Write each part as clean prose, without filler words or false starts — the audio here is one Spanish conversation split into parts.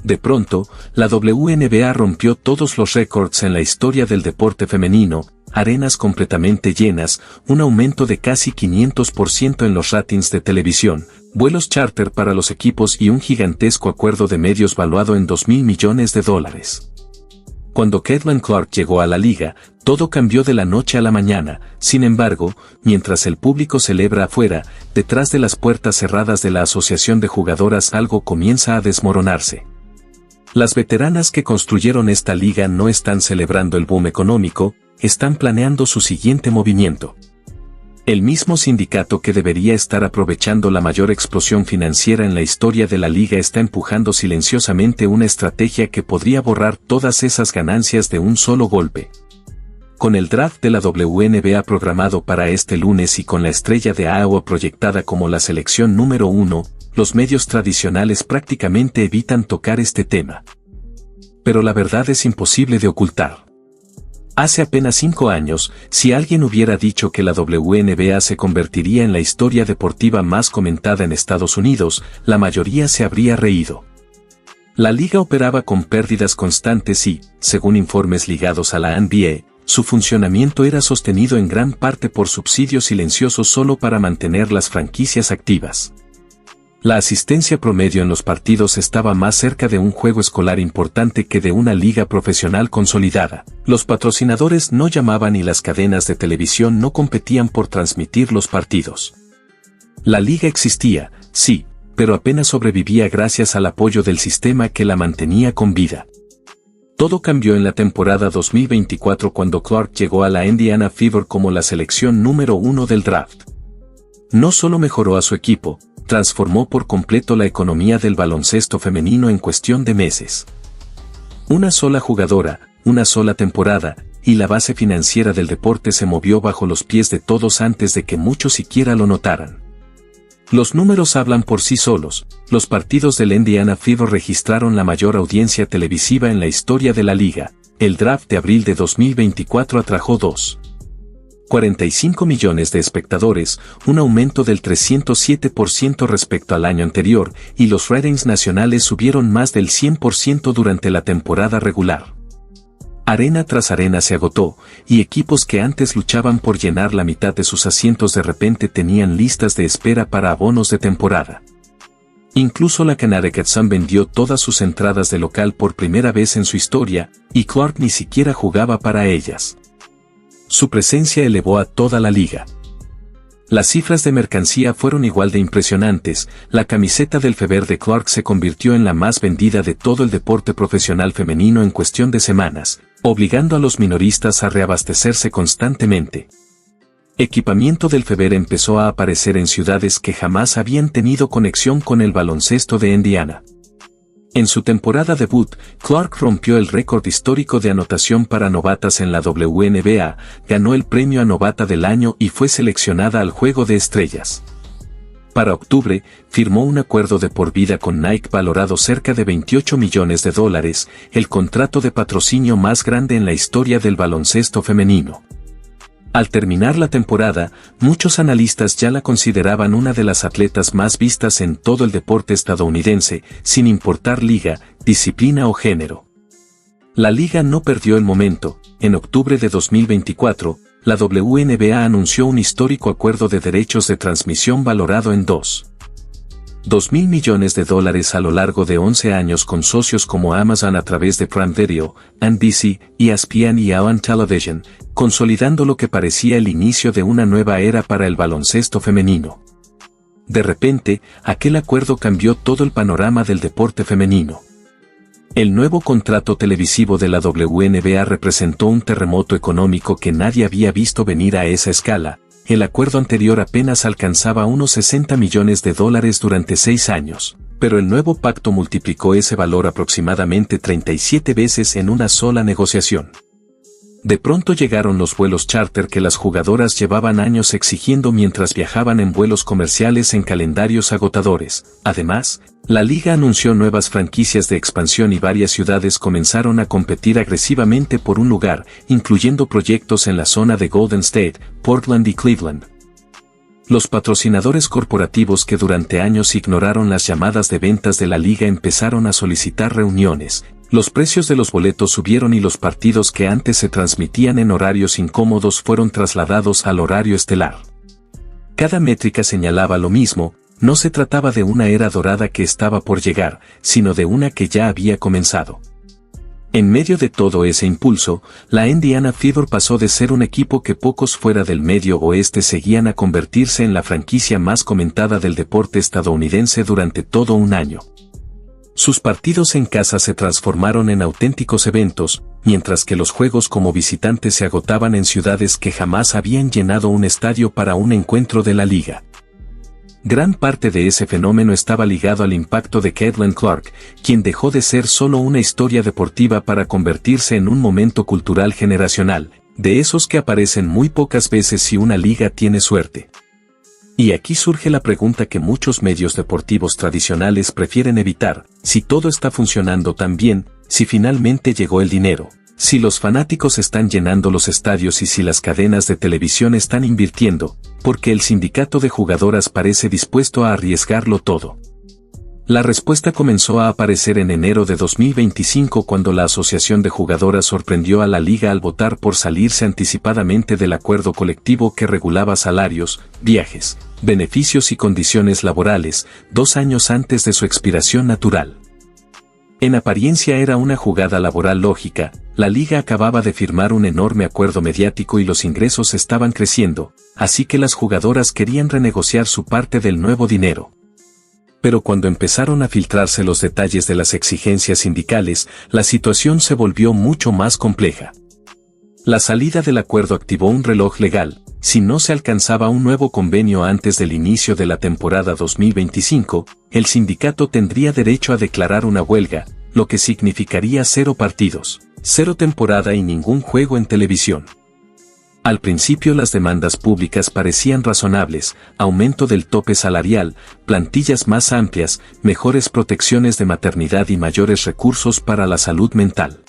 De pronto, la WNBA rompió todos los récords en la historia del deporte femenino, arenas completamente llenas, un aumento de casi 500% en los ratings de televisión, vuelos charter para los equipos y un gigantesco acuerdo de medios valuado en $2.000 millones. Cuando Caitlin Clark llegó a la liga, todo cambió de la noche a la mañana. Sin embargo, mientras el público celebra afuera, detrás de las puertas cerradas de la Asociación de Jugadoras algo comienza a desmoronarse. Las veteranas que construyeron esta liga no están celebrando el boom económico, están planeando su siguiente movimiento. El mismo sindicato que debería estar aprovechando la mayor explosión financiera en la historia de la liga está empujando silenciosamente una estrategia que podría borrar todas esas ganancias de un solo golpe. Con el draft de la WNBA programado para este lunes y con la estrella de Iowa proyectada como la selección número 1, los medios tradicionales prácticamente evitan tocar este tema. Pero la verdad es imposible de ocultar. Hace apenas 5 años, si alguien hubiera dicho que la WNBA se convertiría en la historia deportiva más comentada en Estados Unidos, la mayoría se habría reído. La liga operaba con pérdidas constantes y, según informes ligados a la NBA, su funcionamiento era sostenido en gran parte por subsidios silenciosos solo para mantener las franquicias activas. La asistencia promedio en los partidos estaba más cerca de un juego escolar importante que de una liga profesional consolidada. Los patrocinadores no llamaban y las cadenas de televisión no competían por transmitir los partidos. La liga existía, sí, pero apenas sobrevivía gracias al apoyo del sistema que la mantenía con vida. Todo cambió en la temporada 2024 cuando Clark llegó a la Indiana Fever como la selección número 1 del draft. No solo mejoró a su equipo, transformó por completo la economía del baloncesto femenino en cuestión de meses. Una sola jugadora, una sola temporada, y la base financiera del deporte se movió bajo los pies de todos antes de que muchos siquiera lo notaran. Los números hablan por sí solos. Los partidos del Indiana Fever registraron la mayor audiencia televisiva en la historia de la liga. El draft de abril de 2024 atrajo 2,45 millones de espectadores, un aumento del 307% respecto al año anterior, y los ratings nacionales subieron más del 100% durante la temporada regular. Arena tras arena se agotó, y equipos que antes luchaban por llenar la mitad de sus asientos de repente tenían listas de espera para abonos de temporada. Incluso la Connecticut Sun vendió todas sus entradas de local por primera vez en su historia, y Clark ni siquiera jugaba para ellas. Su presencia elevó a toda la liga. Las cifras de mercancía fueron igual de impresionantes. La camiseta del Fever de Clark se convirtió en la más vendida de todo el deporte profesional femenino en cuestión de semanas, obligando a los minoristas a reabastecerse constantemente. Equipamiento del Fever empezó a aparecer en ciudades que jamás habían tenido conexión con el baloncesto de Indiana. En su temporada debut, Clark rompió el récord histórico de anotación para novatas en la WNBA, ganó el premio a novata del año y fue seleccionada al Juego de Estrellas. Para octubre, firmó un acuerdo de por vida con Nike valorado cerca de $28 millones, el contrato de patrocinio más grande en la historia del baloncesto femenino. Al terminar la temporada, muchos analistas ya la consideraban una de las atletas más vistas en todo el deporte estadounidense, sin importar liga, disciplina o género. La liga no perdió el momento. En octubre de 2024, la WNBA anunció un histórico acuerdo de derechos de transmisión valorado en $2.000 millones a lo largo de 11 años con socios como Amazon a través de Prime Video, NBC, ESPN y ON Television, consolidando lo que parecía el inicio de una nueva era para el baloncesto femenino. De repente, aquel acuerdo cambió todo el panorama del deporte femenino. El nuevo contrato televisivo de la WNBA representó un terremoto económico que nadie había visto venir a esa escala. El acuerdo anterior apenas alcanzaba unos $60 millones durante 6 años, pero el nuevo pacto multiplicó ese valor aproximadamente 37 veces en una sola negociación. De pronto llegaron los vuelos charter que las jugadoras llevaban años exigiendo mientras viajaban en vuelos comerciales en calendarios agotadores. Además, la liga anunció nuevas franquicias de expansión y varias ciudades comenzaron a competir agresivamente por un lugar, incluyendo proyectos en la zona de Golden State, Portland y Cleveland. Los patrocinadores corporativos que durante años ignoraron las llamadas de ventas de la liga empezaron a solicitar reuniones, los precios de los boletos subieron y los partidos que antes se transmitían en horarios incómodos fueron trasladados al horario estelar. Cada métrica señalaba lo mismo, no se trataba de una era dorada que estaba por llegar, sino de una que ya había comenzado. En medio de todo ese impulso, la Indiana Fever pasó de ser un equipo que pocos fuera del medio oeste seguían a convertirse en la franquicia más comentada del deporte estadounidense durante todo un año. Sus partidos en casa se transformaron en auténticos eventos, mientras que los juegos como visitantes se agotaban en ciudades que jamás habían llenado un estadio para un encuentro de la liga. Gran parte de ese fenómeno estaba ligado al impacto de Caitlin Clark, quien dejó de ser solo una historia deportiva para convertirse en un momento cultural generacional, de esos que aparecen muy pocas veces si una liga tiene suerte. Y aquí surge la pregunta que muchos medios deportivos tradicionales prefieren evitar: si todo está funcionando tan bien, si finalmente llegó el dinero, si los fanáticos están llenando los estadios y si las cadenas de televisión están invirtiendo, porque el sindicato de jugadoras parece dispuesto a arriesgarlo todo. La respuesta comenzó a aparecer en enero de 2025 cuando la Asociación de Jugadoras sorprendió a la liga al votar por salirse anticipadamente del acuerdo colectivo que regulaba salarios, viajes, beneficios y condiciones laborales, 2 años antes de su expiración natural. En apariencia era una jugada laboral lógica, la liga acababa de firmar un enorme acuerdo mediático y los ingresos estaban creciendo, así que las jugadoras querían renegociar su parte del nuevo dinero. Pero cuando empezaron a filtrarse los detalles de las exigencias sindicales, la situación se volvió mucho más compleja. La salida del acuerdo activó un reloj legal: si no se alcanzaba un nuevo convenio antes del inicio de la temporada 2025, el sindicato tendría derecho a declarar una huelga, lo que significaría 0 partidos, 0 temporada y ningún juego en televisión. Al principio las demandas públicas parecían razonables: aumento del tope salarial, plantillas más amplias, mejores protecciones de maternidad y mayores recursos para la salud mental.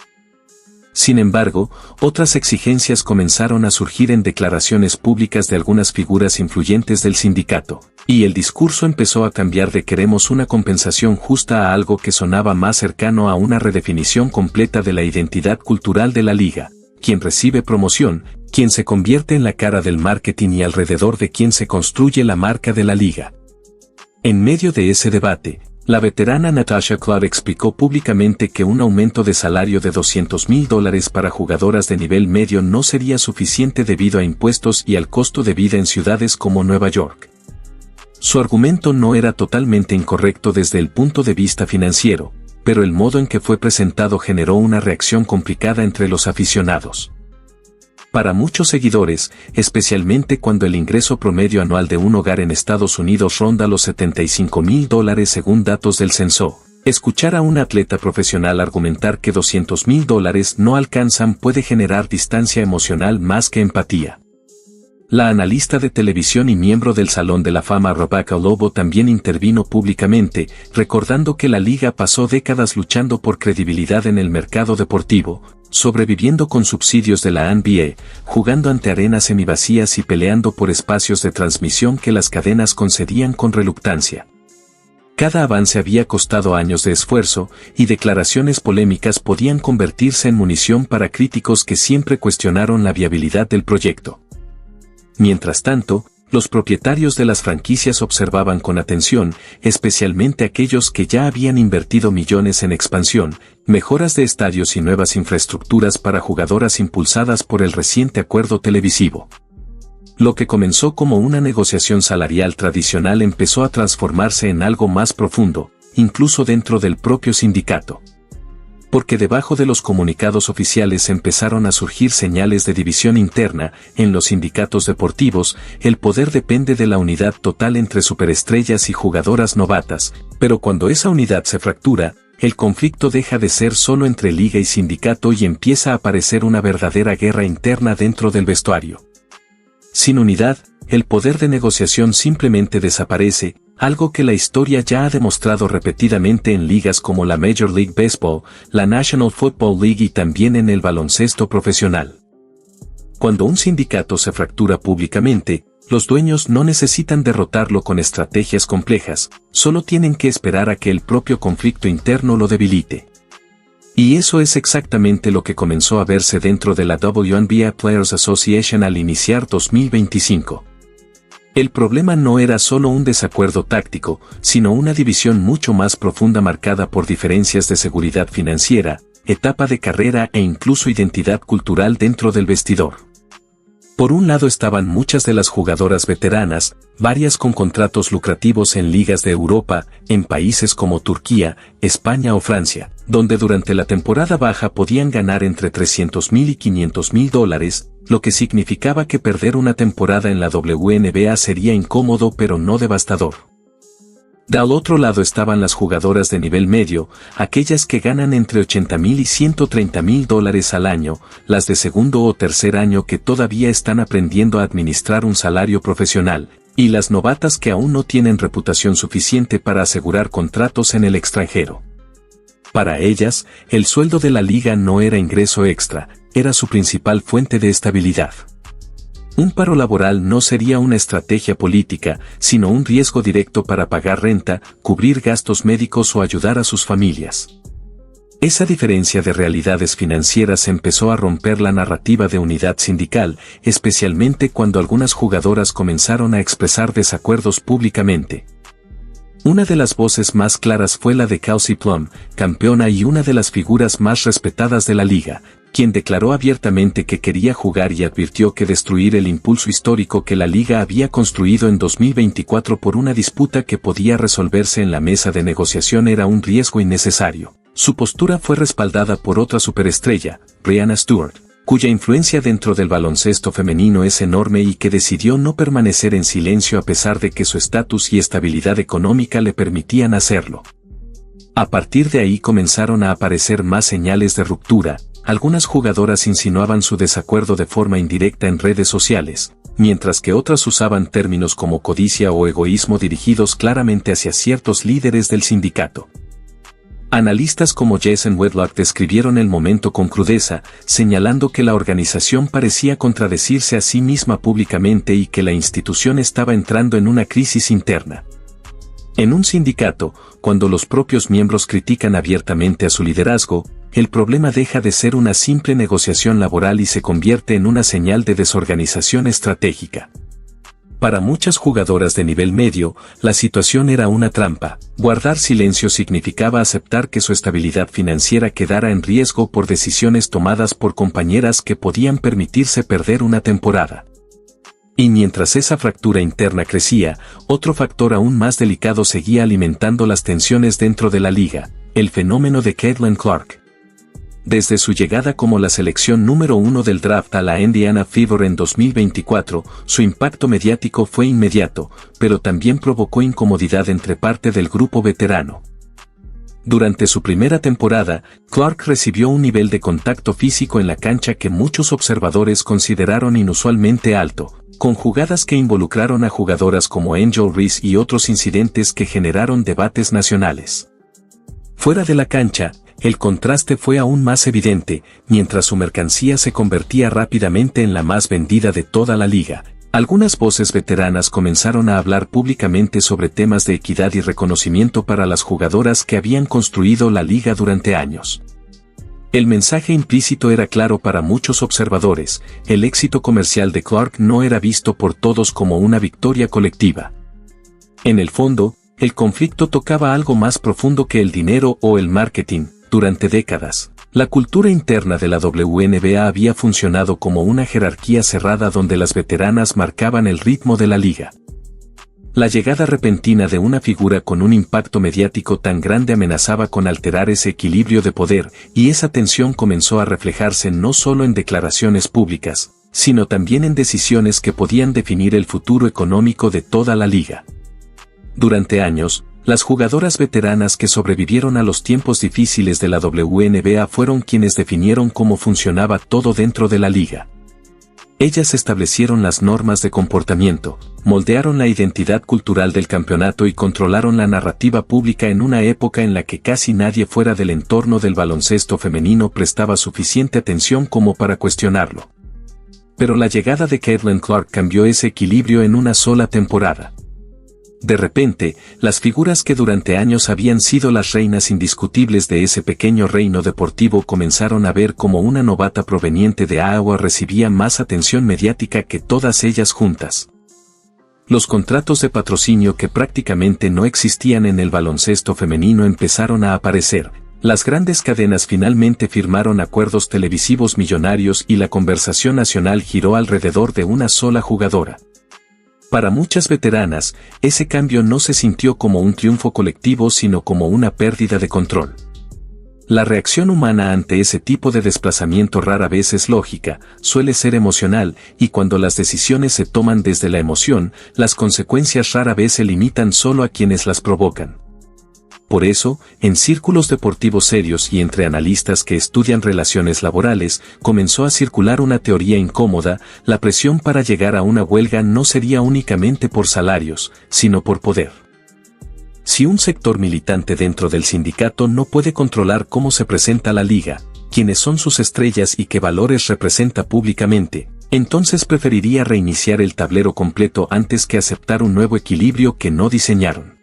Sin embargo, otras exigencias comenzaron a surgir en declaraciones públicas de algunas figuras influyentes del sindicato, y el discurso empezó a cambiar de "queremos una compensación justa" a algo que sonaba más cercano a una redefinición completa de la identidad cultural de la liga: quien recibe promoción, quien se convierte en la cara del marketing y alrededor de quien se construye la marca de la liga. En medio de ese debate, la veterana Natasha Cloud explicó públicamente que un aumento de salario de $200,000 para jugadoras de nivel medio no sería suficiente debido a impuestos y al costo de vida en ciudades como Nueva York. Su argumento no era totalmente incorrecto desde el punto de vista financiero, pero el modo en que fue presentado generó una reacción complicada entre los aficionados. Para muchos seguidores, especialmente cuando el ingreso promedio anual de un hogar en Estados Unidos ronda los $75,000 según datos del censo, escuchar a un atleta profesional argumentar que $200,000 no alcanzan puede generar distancia emocional más que empatía. La analista de televisión y miembro del Salón de la Fama Rebecca Lobo también intervino públicamente, recordando que la liga pasó décadas luchando por credibilidad en el mercado deportivo, sobreviviendo con subsidios de la NBA, jugando ante arenas semivacías y peleando por espacios de transmisión que las cadenas concedían con reluctancia. Cada avance había costado años de esfuerzo, y declaraciones polémicas podían convertirse en munición para críticos que siempre cuestionaron la viabilidad del proyecto. Mientras tanto, los propietarios de las franquicias observaban con atención, especialmente aquellos que ya habían invertido millones en expansión, mejoras de estadios y nuevas infraestructuras para jugadoras impulsadas por el reciente acuerdo televisivo. Lo que comenzó como una negociación salarial tradicional empezó a transformarse en algo más profundo, incluso dentro del propio sindicato. Porque debajo de los comunicados oficiales empezaron a surgir señales de división interna. En los sindicatos deportivos, el poder depende de la unidad total entre superestrellas y jugadoras novatas, pero cuando esa unidad se fractura, el conflicto deja de ser solo entre liga y sindicato y empieza a aparecer una verdadera guerra interna dentro del vestuario. Sin unidad, el poder de negociación simplemente desaparece, algo que la historia ya ha demostrado repetidamente en ligas como la Major League Baseball, la National Football League y también en el baloncesto profesional. Cuando un sindicato se fractura públicamente, los dueños no necesitan derrotarlo con estrategias complejas, solo tienen que esperar a que el propio conflicto interno lo debilite. Y eso es exactamente lo que comenzó a verse dentro de la WNBA Players Association al iniciar 2025. El problema no era solo un desacuerdo táctico, sino una división mucho más profunda marcada por diferencias de seguridad financiera, etapa de carrera e incluso identidad cultural dentro del vestidor. Por un lado estaban muchas de las jugadoras veteranas, varias con contratos lucrativos en ligas de Europa, en países como Turquía, España o Francia, donde durante la temporada baja podían ganar entre $300,000 y $500,000, lo que significaba que perder una temporada en la WNBA sería incómodo pero no devastador. Del otro lado estaban las jugadoras de nivel medio, aquellas que ganan entre $80,000 y $130,000 al año, las de segundo o tercer año que todavía están aprendiendo a administrar un salario profesional, y las novatas que aún no tienen reputación suficiente para asegurar contratos en el extranjero. Para ellas, el sueldo de la liga no era ingreso extra, era su principal fuente de estabilidad. Un paro laboral no sería una estrategia política, sino un riesgo directo para pagar renta, cubrir gastos médicos o ayudar a sus familias. Esa diferencia de realidades financieras empezó a romper la narrativa de unidad sindical, especialmente cuando algunas jugadoras comenzaron a expresar desacuerdos públicamente. Una de las voces más claras fue la de Kelsey Plum, campeona y una de las figuras más respetadas de la liga, quien declaró abiertamente que quería jugar y advirtió que destruir el impulso histórico que la liga había construido en 2024 por una disputa que podía resolverse en la mesa de negociación era un riesgo innecesario. Su postura fue respaldada por otra superestrella, Breanna Stewart, cuya influencia dentro del baloncesto femenino es enorme y que decidió no permanecer en silencio a pesar de que su estatus y estabilidad económica le permitían hacerlo. A partir de ahí comenzaron a aparecer más señales de ruptura. Algunas jugadoras insinuaban su desacuerdo de forma indirecta en redes sociales, mientras que otras usaban términos como codicia o egoísmo dirigidos claramente hacia ciertos líderes del sindicato. Analistas como Jason Wedlock describieron el momento con crudeza, señalando que la organización parecía contradecirse a sí misma públicamente y que la institución estaba entrando en una crisis interna. En un sindicato, cuando los propios miembros critican abiertamente a su liderazgo, el problema deja de ser una simple negociación laboral y se convierte en una señal de desorganización estratégica. Para muchas jugadoras de nivel medio, la situación era una trampa. Guardar silencio significaba aceptar que su estabilidad financiera quedara en riesgo por decisiones tomadas por compañeras que podían permitirse perder una temporada. Y mientras esa fractura interna crecía, otro factor aún más delicado seguía alimentando las tensiones dentro de la liga, el fenómeno de Caitlin Clark. Desde su llegada como la selección número 1 del draft a la Indiana Fever en 2024, su impacto mediático fue inmediato, pero también provocó incomodidad entre parte del grupo veterano. Durante su primera temporada, Clark recibió un nivel de contacto físico en la cancha que muchos observadores consideraron inusualmente alto, con jugadas que involucraron a jugadoras como Angel Reese y otros incidentes que generaron debates nacionales. Fuera de la cancha, el contraste fue aún más evidente, mientras su mercancía se convertía rápidamente en la más vendida de toda la liga. Algunas voces veteranas comenzaron a hablar públicamente sobre temas de equidad y reconocimiento para las jugadoras que habían construido la liga durante años. El mensaje implícito era claro para muchos observadores, el éxito comercial de Clark no era visto por todos como una victoria colectiva. En el fondo, el conflicto tocaba algo más profundo que el dinero o el marketing. Durante décadas, la cultura interna de la WNBA había funcionado como una jerarquía cerrada donde las veteranas marcaban el ritmo de la liga. La llegada repentina de una figura con un impacto mediático tan grande amenazaba con alterar ese equilibrio de poder, y esa tensión comenzó a reflejarse no solo en declaraciones públicas, sino también en decisiones que podían definir el futuro económico de toda la liga. Durante años, las jugadoras veteranas que sobrevivieron a los tiempos difíciles de la WNBA fueron quienes definieron cómo funcionaba todo dentro de la liga. Ellas establecieron las normas de comportamiento, moldearon la identidad cultural del campeonato y controlaron la narrativa pública en una época en la que casi nadie fuera del entorno del baloncesto femenino prestaba suficiente atención como para cuestionarlo. Pero la llegada de Caitlin Clark cambió ese equilibrio en una sola temporada. De repente, las figuras que durante años habían sido las reinas indiscutibles de ese pequeño reino deportivo comenzaron a ver cómo una novata proveniente de Iowa recibía más atención mediática que todas ellas juntas. Los contratos de patrocinio que prácticamente no existían en el baloncesto femenino empezaron a aparecer. Las grandes cadenas finalmente firmaron acuerdos televisivos millonarios y la conversación nacional giró alrededor de una sola jugadora. Para muchas veteranas, ese cambio no se sintió como un triunfo colectivo sino como una pérdida de control. La reacción humana ante ese tipo de desplazamiento rara vez es lógica, suele ser emocional, y cuando las decisiones se toman desde la emoción, las consecuencias rara vez se limitan solo a quienes las provocan. Por eso, en círculos deportivos serios y entre analistas que estudian relaciones laborales, comenzó a circular una teoría incómoda: la presión para llegar a una huelga no sería únicamente por salarios, sino por poder. Si un sector militante dentro del sindicato no puede controlar cómo se presenta la liga, quiénes son sus estrellas y qué valores representa públicamente, entonces preferiría reiniciar el tablero completo antes que aceptar un nuevo equilibrio que no diseñaron.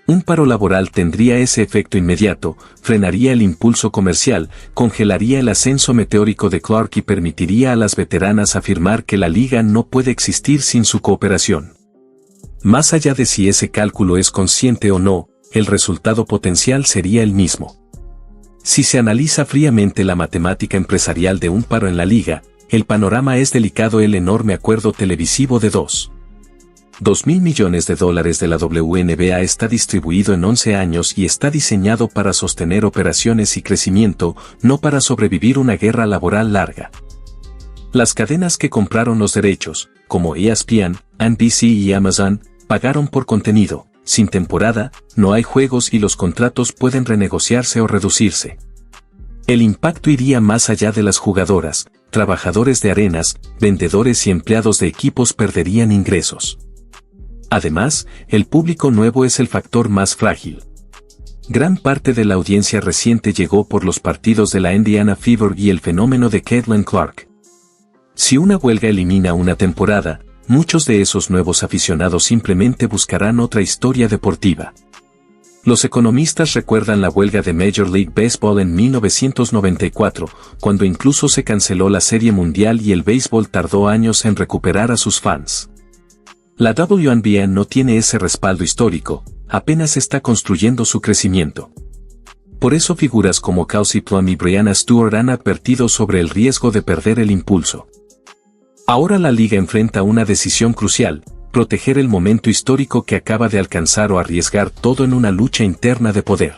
Un paro laboral tendría ese efecto inmediato, frenaría el impulso comercial, congelaría el ascenso meteórico de Clark y permitiría a las veteranas afirmar que la liga no puede existir sin su cooperación. Más allá de si ese cálculo es consciente o no, el resultado potencial sería el mismo. Si se analiza fríamente la matemática empresarial de un paro en la liga, el panorama es delicado. El enorme acuerdo televisivo de $2.000 millones de la WNBA está distribuido en 11 años y está diseñado para sostener operaciones y crecimiento, no para sobrevivir una guerra laboral larga. Las cadenas que compraron los derechos, como ESPN, NBC y Amazon, pagaron por contenido. Sin temporada, no hay juegos y los contratos pueden renegociarse o reducirse. El impacto iría más allá de las jugadoras, trabajadores de arenas, vendedores y empleados de equipos perderían ingresos. Además, el público nuevo es el factor más frágil. Gran parte de la audiencia reciente llegó por los partidos de la Indiana Fever y el fenómeno de Caitlin Clark. Si una huelga elimina una temporada, muchos de esos nuevos aficionados simplemente buscarán otra historia deportiva. Los economistas recuerdan la huelga de Major League Baseball en 1994, cuando incluso se canceló la Serie Mundial y el béisbol tardó años en recuperar a sus fans. La WNBA no tiene ese respaldo histórico, apenas está construyendo su crecimiento. Por eso figuras como Kelsey Plum y Breanna Stewart han advertido sobre el riesgo de perder el impulso. Ahora la liga enfrenta una decisión crucial: proteger el momento histórico que acaba de alcanzar o arriesgar todo en una lucha interna de poder.